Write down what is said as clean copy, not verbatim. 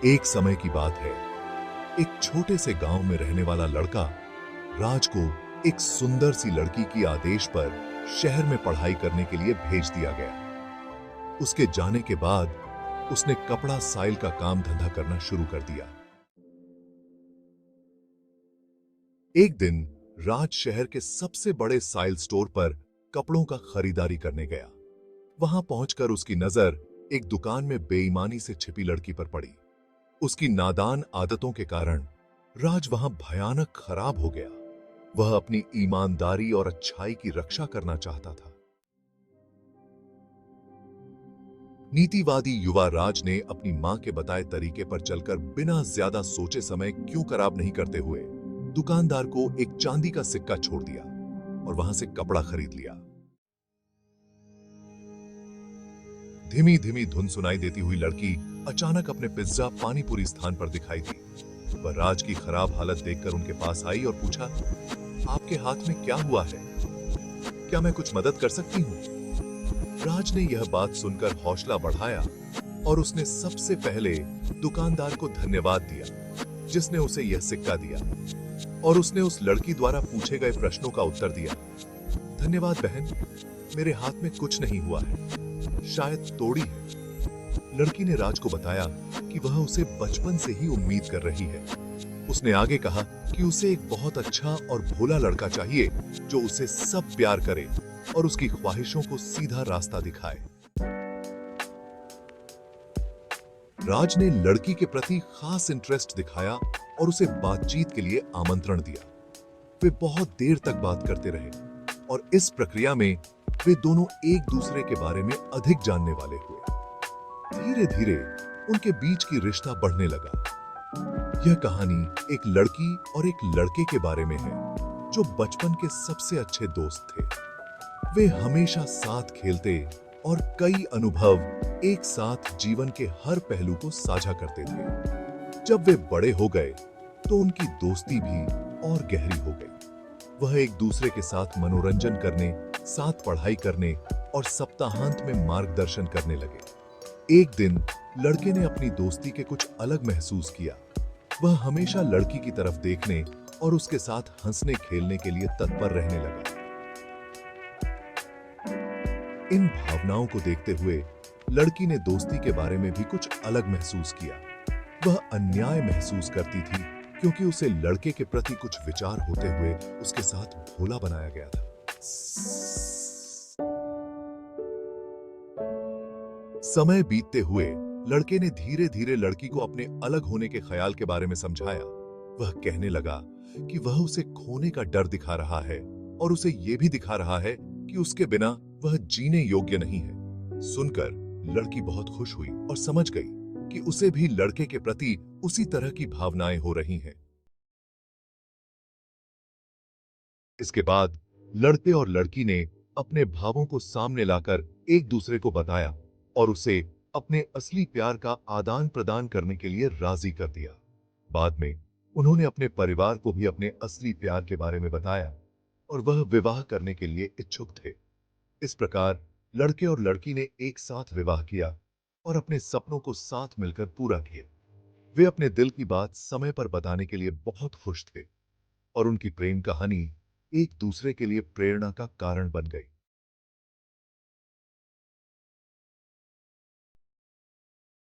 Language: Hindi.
एक समय की बात है। एक छोटे से गांव में रहने वाला लड़का राज को एक सुंदर सी लड़की की आदेश पर शहर में पढ़ाई करने के लिए भेज दिया गया। उसके जाने के बाद उसने कपड़ा साइल का काम धंधा करना शुरू कर दिया। एक दिन राज शहर के सबसे बड़े साइल स्टोर पर कपड़ों का खरीदारी करने गया। वहां पहुंचकर उसकी नजर एक दुकान में बेईमानी से छिपी लड़की पर पड़ी। उसकी नादान आदतों के कारण राज वहां भयानक खराब हो गया। वह अपनी ईमानदारी और अच्छाई की रक्षा करना चाहता था। नीतिवादी युवा राज ने अपनी मां के बताए तरीके पर चलकर बिना ज्यादा सोचे समय क्यों खराब नहीं करते हुए दुकानदार को एक चांदी का सिक्का छोड़ दिया और वहां से कपड़ा खरीद लिया। धीमी धीमी धुन सुनाई देती हुई लड़की अचानक अपने पिज्जा पानीपुरी स्थान पर दिखाई दी। वह राज की खराब हालत देखकर उनके पास आई और पूछा, आपके हाथ में क्या हुआ है? क्या मैं कुछ मदद कर सकती हूँ? राज ने यह बात सुनकर हौसला बढ़ाया और उसने सबसे पहले दुकानदार को धन्यवाद दिया जिसने उसे यह सिक्का दिया, और उसने उस लड़की द्वारा पूछे गए प्रश्नों का उत्तर दिया। धन्यवाद बहन, मेरे हाथ में कुछ नहीं हुआ है, शायद तोड़ी है। लड़की ने राज को बताया कि वह उसे बचपन से ही उम्मीद कर रही है। उसने आगे कहा कि उसे एक बहुत अच्छा और भोला लड़का चाहिए जो उसे सब प्यार करे और उसकी ख्वाहिशों को सीधा रास्ता दिखाए। राज ने लड़की के प्रति खास इंटरेस्ट दिखाया और उसे बातचीत के लिए आमंत्रण दिया। वे बहुत देर तक बात करते रहे और इस प्रक्रिया में वे दोनों एक दूसरे के बारे में अधिक जानने वाले हुए। धीरे धीरे उनके बीच की रिश्ता बढ़ने लगा। यह कहानी एक लड़की और एक लड़के के बारे में है जो बचपन के सबसे अच्छे दोस्त थे। वे हमेशा साथ खेलते और कई अनुभव एक साथ जीवन के हर पहलू को साझा करते थे। जब वे बड़े हो गए तो उनकी दोस्ती भी और गहरी हो गई। वह एक दूसरे के साथ मनोरंजन करने, साथ पढ़ाई करने और सप्ताहांत में मार्गदर्शन करने लगे। एक दिन लड़के ने अपनी दोस्ती के कुछ अलग महसूस किया। वह हमेशा लड़की की तरफ देखने और उसके साथ हंसने खेलने के लिए तत्पर रहने लगा। इन भावनाओं को देखते हुए लड़की ने दोस्ती के बारे में भी कुछ अलग महसूस किया। वह अन्याय महसूस करती थी क्योंकि उसे लड़के के प्रति कुछ विचार होते हुए उसके साथ भोला बनाया गया था। समय बीतते हुए लड़के ने धीरे धीरे लड़की को अपने अलग होने के ख्याल के बारे में समझाया। वह कहने लगा कि वह उसे खोने का डर दिखा रहा है और उसे यह भी दिखा रहा है कि उसके बिना वह जीने योग्य नहीं है। सुनकर लड़की बहुत खुश हुई और समझ गई कि उसे भी लड़के के प्रति उसी तरह की भावनाएं हो रही हैं। इसके बाद लड़के और लड़की ने अपने भावों को सामने लाकर एक दूसरे को बताया और उसे अपने असली प्यार का आदान प्रदान करने के लिए राजी कर दिया। बाद में उन्होंने अपने परिवार को भी अपने असली प्यार के बारे में बताया और वह विवाह करने के लिए इच्छुक थे। इस प्रकार लड़के और लड़की ने एक साथ विवाह किया और अपने सपनों को साथ मिलकर पूरा किया। वे अपने दिल की बात समय पर बताने के लिए बहुत खुश थे और उनकी प्रेम कहानी एक दूसरे के लिए प्रेरणा का कारण बन गई।